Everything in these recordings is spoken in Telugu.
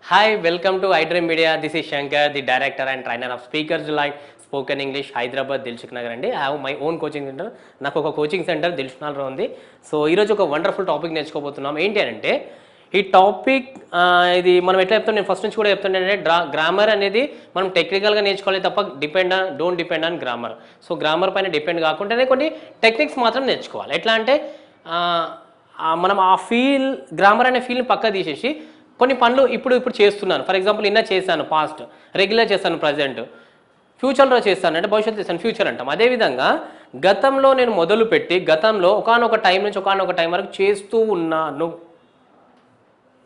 Hi, welcome to iDream Media. This is Shankar, the director and trainer of Speakers Delight Spoken English, Hyderabad, Dilshuk Nagar అండి. I have my own coaching center. నాకు ఒక కోచింగ్ సెంటర్ దిల్షుక్నగర్లో ఉంది. సో ఈరోజు ఒక వండర్ఫుల్ టాపిక్ నేర్చుకోబోతున్నాం. ఏంటి అంటే ఈ టాపిక్ ఇది మనం ఎట్లా చెప్తాం, నేను ఫస్ట్ నుంచి కూడా చెప్తుంటే గ్రామర్ అనేది మనం టెక్నికల్గా నేర్చుకోవాలి తప్ప don't depend on grammar. So grammar పైన డిపెండ్ కాకుండానే కొన్ని టెక్నిక్స్ మాత్రం నేర్చుకోవాలి. ఎట్లా అంటే మనం ఆ గ్రామర్ అనే ఫీల్ని పక్క తీసేసి కొన్ని పనులు ఇప్పుడు చేస్తున్నాను. ఫర్ ఎగ్జాంపుల్ నిన్న చేశాను, పాస్ట్, రెగ్యులర్ చేస్తాను, ప్రజెంట్, ఫ్యూచర్లో చేస్తాను అంటే భవిష్యత్తు చేస్తాను, ఫ్యూచర్ అంటాం. అదేవిధంగా గతంలో నేను మొదలుపెట్టి గతంలో ఒకానొక టైం నుంచి ఒకానొక టైం వరకు చేస్తూ ఉన్నాను.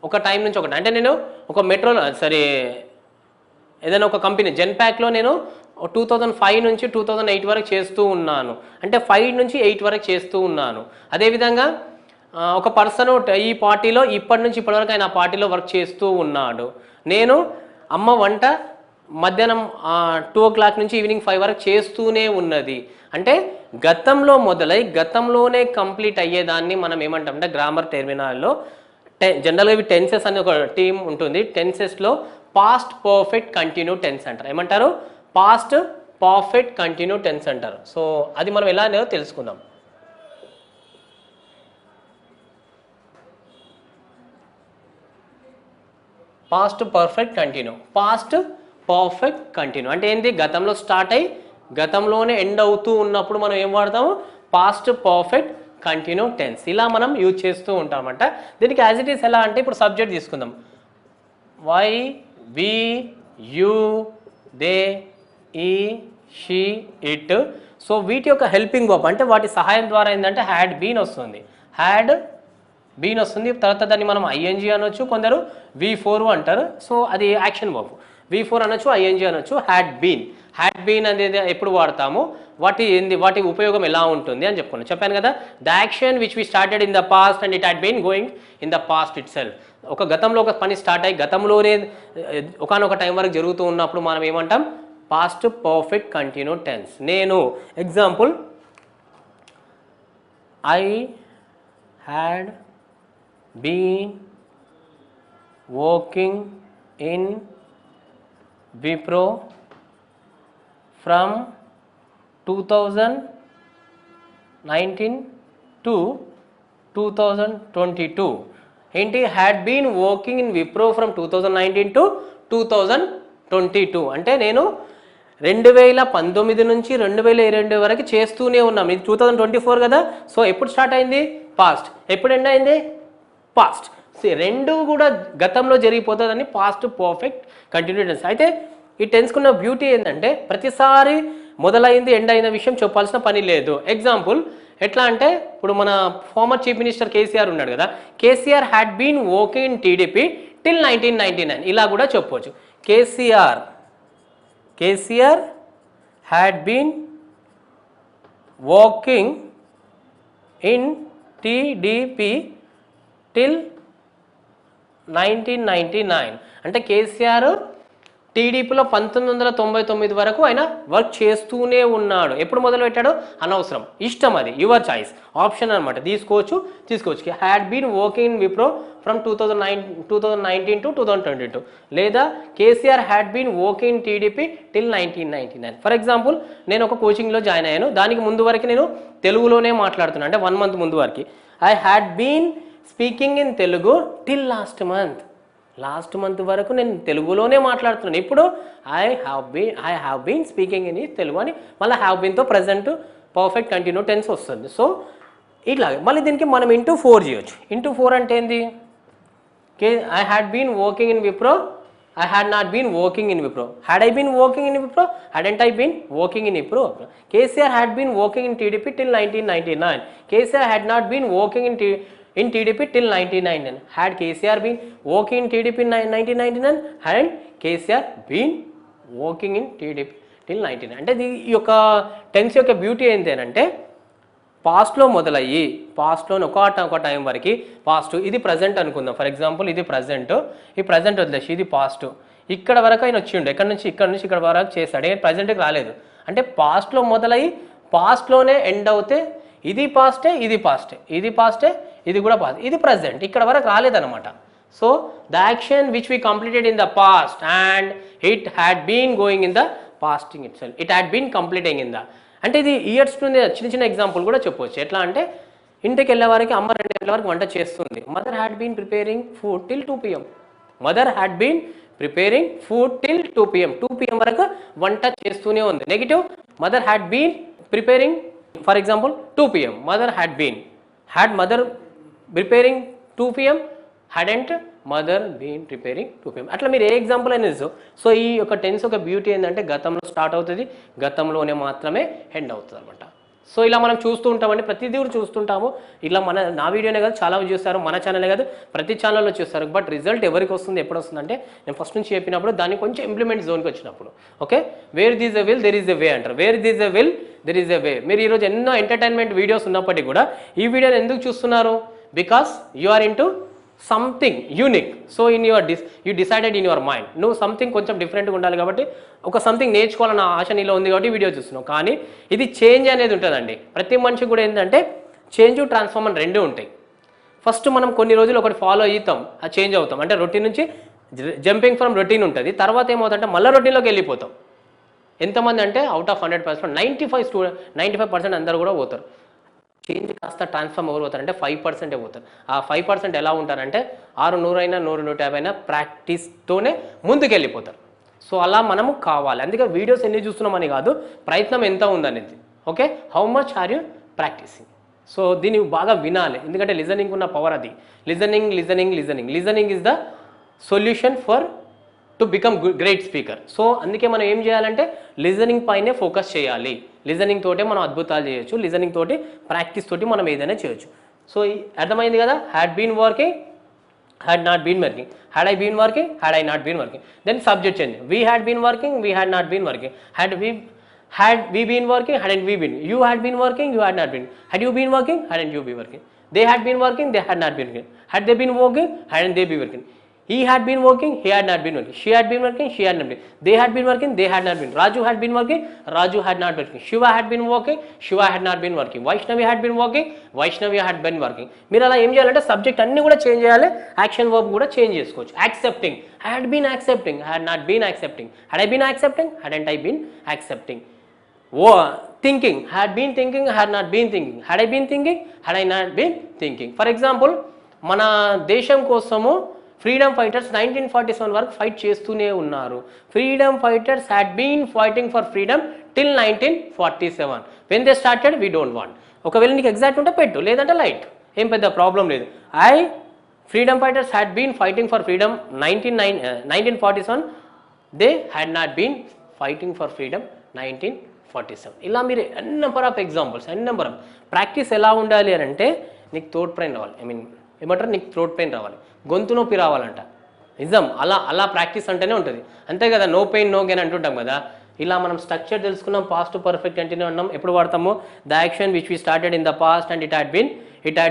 ఒక టైం నుంచి ఒకటి అంటే నేను ఒక మెట్రోలో ఏదైనా ఒక కంపెనీ జెన్పాక్లో నేను 2005 నుంచి 2008 వరకు చేస్తూ ఉన్నాను అంటే 5 నుంచి 8 వరకు చేస్తూ ఉన్నాను. అదేవిధంగా ఒక పర్సన్ ఈ పార్టీలో ఇప్పటి నుంచి ఇప్పటి వరకు ఆయన ఆ పార్టీలో వర్క్ చేస్తూ ఉన్నాడు. నేను అమ్మ వంట మధ్యాహ్నం 2 o'clock నుంచి ఈవినింగ్ 5 వరకు చేస్తూనే ఉన్నది. అంటే గతంలో మొదలై గతంలోనే కంప్లీట్ అయ్యేదాన్ని మనం ఏమంటామంటే గ్రామర్ టెర్మినాల్లో జనరల్గా ఇవి టెన్సెస్ అనే ఒక టీం ఉంటుంది. టెన్సెస్లో పాస్ట్ పర్ఫెక్ట్ కంటిన్యూ టెన్స్ అంటారు. ఏమంటారు? పాస్ట్ పర్ఫెక్ట్ కంటిన్యూ టెన్స్ అంటారు. సో అది మనం ఎలా అనేదో తెలుసుకుందాం. పాస్ట్ పర్ఫెక్ట్ కంటిన్యూ అంటే ఏంటి? గతంలో స్టార్ట్ అయ్యి గతంలోనే ఎండ్ అవుతూ ఉన్నప్పుడు మనం ఏం వాడతాము? Past perfect continue tense. ఇలా మనం యూజ్ చేస్తూ ఉంటామంట. దీనికి యాజ్ ఇట్ ఈస్ ఎలా అంటే ఇప్పుడు సబ్జెక్ట్ తీసుకుందాం. వై, వి, యూ, దే, ఈ, షీ, ఇట్. సో వీటి యొక్క హెల్పింగ్ వర్బ్ అంటే వాటి సహాయం ద్వారా ఏంటంటే హ్యాడ్ బీన్ వస్తుంది. తర్వాత దాన్ని మనం ఐఎన్జీ అనొచ్చు, కొందరు V4 అంటారు. సో అది యాక్షన్ వర్బ్. V4 అనొచ్చు, ఐఎన్జీ అనొచ్చు. హ్యాడ్ బీన్ అనేది ఎప్పుడు వాడతాము, వాటి ఉపయోగం ఎలా ఉంటుంది అని చెప్పాను కదా. The action which we started in the past and it had been going in the past itself. ఒక గతంలో ఒక పని స్టార్ట్ అయ్యి గతంలోనే ఒకనొక టైం వరకు జరుగుతూ ఉన్నప్పుడు మనం ఏమంటాం? Past perfect continue tense. నేను example, I had been working in Wipro from 2019 to 2022. ఏంటి? Had been working in Wipro from 2019 to 2022 అంటే నేను 2019 నుంచి 2022 వరకు చేస్తూనే ఉన్నాం. ఇది 2024 కదా. సో ఎప్పుడు స్టార్ట్ అయింది? పాస్ట్. ఎప్పుడు ఎండ్ అయింది? పాస్ట్. రెండు కూడా గతంలో జరిగిపోతుందని పాస్ట్ పర్ఫెక్ట్ కంటిన్యూ టెన్స్. అయితే ఈ టెన్స్కున్న బ్యూటీ ఏంటంటే ప్రతిసారి మొదలైంది ఎండ్ అయిన విషయం చెప్పాల్సిన పని లేదు. ఎగ్జాంపుల్ ఎట్లా అంటే ఇప్పుడు మన ఫార్మర్ చీఫ్ మినిస్టర్ కేసీఆర్ ఉన్నాడు కదా. KCR had been working in TDP till 1999 ఇలా కూడా చెప్పవచ్చు. KCR had been working in TDP till 1999 అంటే కేసీఆర్ టీడీపీలో 1999 వరకు ఆయన వర్క్ చేస్తూనే ఉన్నాడు. ఎప్పుడు మొదలు పెట్టాడు? అనవసరం, ఇష్టం, అది యువర్ చాయిస్, ఆప్షన్ అనమాట. తీసుకోవచ్చు. Had been working in Wipro from 2019 to 2022 లేదా KCR had been working in TDP till 1999. For example నేను ఒక కోచింగ్లో జాయిన్ అయ్యాను. దానికి ముందు వరకు నేను తెలుగులోనే మాట్లాడుతున్నాను. అంటే 1 month ముందు వరకు I had been speaking in Telugu till last month వరకు నేను తెలుగులోనే మాట్లాడుతున్నాను. ఇప్పుడు I have been speaking in Telugu అని మళ్ళీ హ్యావ్ బీన్తో ప్రజెంట్ పర్ఫెక్ట్ కంటిన్యూ టెన్స్ వస్తుంది. సో ఇట్లా మళ్ళీ దీనికి మనం ఇంటూ 4 చేయొచ్చు. ఇంటూ 4 అంటే ఏంది? I had been working in Wipro, I had not been working in Wipro. Had I been working in Wipro? Hadn't I been working in Wipro? KCR had been working in TDP till 1999. KCR had not been working in TDP till 1999. Had KCR been working in TDP in 1999? Hadn't KCR been working in TDP till 1999? అంటే ఈ యొక్క టెన్స్ యొక్క బ్యూటీ ఏంటంటే పాస్ట్లో మొదలయ్యి పాస్ట్లోని ఒక టైం వరకు పాస్ట్, ఇది ప్రజెంట్ అనుకుందాం. ఫర్ ఎగ్జాంపుల్ ఇది ప్రజెంట్, ఈ ప్రజెంట్ వదిలేసి ఇది పాస్ట్. ఇక్కడ వరకు ఆయన వచ్చిండు, ఇక్కడ నుంచి ఇక్కడ వరకు చేశాడు, ప్రజెంట్కి రాలేదు. అంటే పాస్ట్లో మొదలయ్యి పాస్ట్లోనే ఎండ్ అవుతే ఇది పాస్టే, ఇది కూడా పాస్ట్, ఇది ప్రజెంట్, ఇక్కడ వరకు రాలేదన్నమాట. So the action which we completed in the past and it had been going in the pasting itself, it had been completing in the, అంటే ఇది ఇయర్స్ నుండి చిన్న చిన్న ఎగ్జాంపుల్ కూడా చెప్పవచ్చు. ఎట్లా అంటే ఇంటికి వెళ్ళే వారికి అమ్మ 2 గంటల వరకు వంట చేస్తుంది. Mother had been preparing food till 2 PM. Mother had been preparing food till 2 PM. 2 PM వరకు వంట చేస్తూనే ఉంది. Negative, mother had been preparing, for example 2 PM. Mother had been, had mother preparing 2 PM, hadn't mother been preparing 2 PM. అట్లా మీరు ఏ ఎగ్జాంపుల్ అయినా ఇచ్చు. సో ఈ యొక్క టెన్స్ ఒక బ్యూటీ ఏంటంటే గతంలో స్టార్ట్ అవుతుంది, గతంలోనే మాత్రమే ఎండ్ అవుతుంది అనమాట. సో ఇలా మనం చూస్తూ ఉంటామండి, ప్రతిదీ కూడా చూస్తుంటాము. ఇలా నా వీడియోనే కాదు చాలా చూస్తారు, మన ఛానలే కాదు ప్రతి ఛానల్లో చూస్తారు. బట్ రిజల్ట్ ఎవరికి వస్తుంది, ఎప్పుడు వస్తుందంటే నేను ఫస్ట్ నుంచి చెప్పినప్పుడు దాన్ని కొంచెం ఇంప్లిమెంట్ జోన్కి వచ్చినప్పుడు. Okay, where this a will there is a way అంటారు. Where this a will there is a way. మీరు ఈరోజు ఎన్నో ఎంటర్టైన్మెంట్ వీడియోస్ ఉన్నప్పటికీ కూడా ఈ వీడియోని ఎందుకు చూస్తున్నారు? Because you are into something unique. So in your you decided in your mind నువ్వు సంథింగ్ కొంచెం డిఫరెంట్గా ఉండాలి కాబట్టి ఒక సంథింగ్ నేర్చుకోవాలన్న ఆశ నీలో ఉంది కాబట్టి వీడియో చూస్తున్నావు. కానీ ఇది చేంజ్ అనేది ఉంటుందండి. ప్రతి మనిషికి కూడా ఏంటంటే చేంజ్ ట్రాన్స్ఫార్మ్ అని రెండూ ఉంటాయి. ఫస్ట్ మనం కొన్ని రోజులు ఒకటి ఫాలో అవుతాం, అది చేంజ్ అవుతాం, అంటే రొటీన్ నుంచి జంపింగ్ ఫ్రమ్ రొటీన్ ఉంటుంది. తర్వాత ఏమవుతుందంటే మళ్ళీ రొటీన్లోకి వెళ్ళిపోతాం. ఎంతమంది అంటే అవుట్ ఆఫ్ 100% 95% అందరూ కూడా పోతారు. చేంజ్ కాస్త ట్రాన్స్ఫార్మ్ ఎవరు పోతారంటే 5% పోతారు. ఆ 5% ఎలా ఉంటారంటే 100 అయినా 150 అయినా ప్రాక్టీస్తోనే ముందుకు వెళ్ళిపోతారు. సో అలా మనము కావాలి. అందుకే వీడియోస్ ఎన్ని చూస్తున్నామని కాదు, ప్రయత్నం ఎంత ఉందనేది. Okay, how much are you practising. So దీన్ని బాగా వినాలి, ఎందుకంటే లిజనింగ్ ఉన్న పవర్ అది. Listening is the solution for to become great speaker. So అందుకే మనం ఏం చేయాలంటే లిజనింగ్ పైనే ఫోకస్ చేయాలి. లిజనింగ్ తోటే మనం అద్భుతాలు చేయొచ్చు, లిజనింగ్ తోటి ప్రాక్టీస్ తోటి మనం ఏదైనా చేయొచ్చు. సో అర్థమైంది కదా, had been working, had not been working, had I been working, had I not been working. Then subject change, we had been working, we had not been working, had we been working, hadn't we been, you had been working, you had not been, had you been working, hadn't you been working, they had been working, they had not been working, had they been working, hadn't they been working, he had been working, he had not been working, she had been working, she had not been, they had been working, they had not been, Raju had been working, Raju had not been working, Shiva had been working, Shiva had not been working, Vaishnavi had been working, Vaishnavi had been working. మీరు అలా ఏం చేయాలంటే సబ్జెక్ట్ అన్ని కూడా చేంజ్ చేయాలి, యాక్షన్ వర్బ్ కూడా చేంజ్ చేసుకోవచ్చు. Accepting, had been accepting, had not been accepting, had I been accepting, hadn't I been accepting. Thinking, had been thinking, had not been thinking, had I been thinking, had I not been thinking. For example మన దేశం కోసము ఫ్రీడమ్ ఫైటర్స్ 1947 వరకు ఫైట్ చేస్తూనే ఉన్నారు. Freedom fighters had been fighting for freedom till 1947. When they started we don't want. ఒకవేళ నీకు ఎగ్జాక్ట్ ఉంటే పెట్టు, లేదంటే లైట్, ఏం పెద్ద ప్రాబ్లం లేదు. Freedom fighters had been fighting for freedom 1947, they had not been fighting for freedom 1947. ఇలా మీరు n number of examples, n number of practice ఎలా ఉండాలి అని అంటే నీకు థ్రోట్ పెయిన్ రావాలి, ఏమంటారు, నీకు థ్రోట్ పెయిన్ రావాలి, గొంతు నొప్పి రావాలంట. నిజం, అలా ప్రాక్టీస్ అంటేనే ఉంటుంది. అంతే కదా, నో పెయిన్ నో గెయిన్ అంటుంటాం కదా. ఇలా మనం స్ట్రక్చర్ తెలుసుకున్నాం. పాస్ట్ పర్ఫెక్ట్ అంటేనే ఉన్నాం. ఎప్పుడు వాడతాము? The action which we started in the past and it had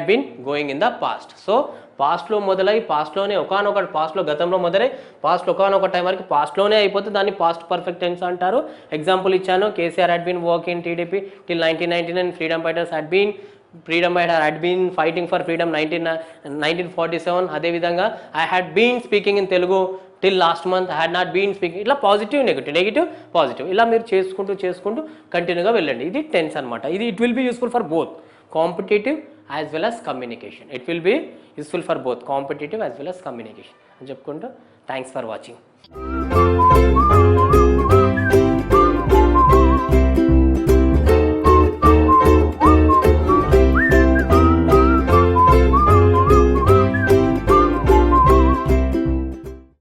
been going in the past. So పాస్ట్లో మొదలై పాస్ట్లోనే ఒకనొక పాస్ట్లో గతంలో మొదలై పాస్ట్లో ఒకనొక టైం వరకు పాస్ట్లోనే అయిపోతుంది. దాన్ని పాస్ట్ పర్ఫెక్ట్ టెన్స్ అంటారు. ఎగ్జాంపుల్ ఇచ్చాను, KCR had been work in TDP till 1999, freedom fighters had been fighting for freedom 1947. అదేవిధంగా I had been speaking in Telugu till last month, I had not been speaking. ఇట్లా పాజిటివ్ నెగిటివ్ పాజిటివ్, ఇలా మీరు చేసుకుంటూ కంటిన్యూగా వెళ్ళండి. ఇది టెన్స్ అనమాట. ఇది it will be useful for both competitive as well as communication. It will be useful for both competitive as well as communication అని చెప్పుకుంటూ థ్యాంక్స్ ఫర్ వాచింగ్.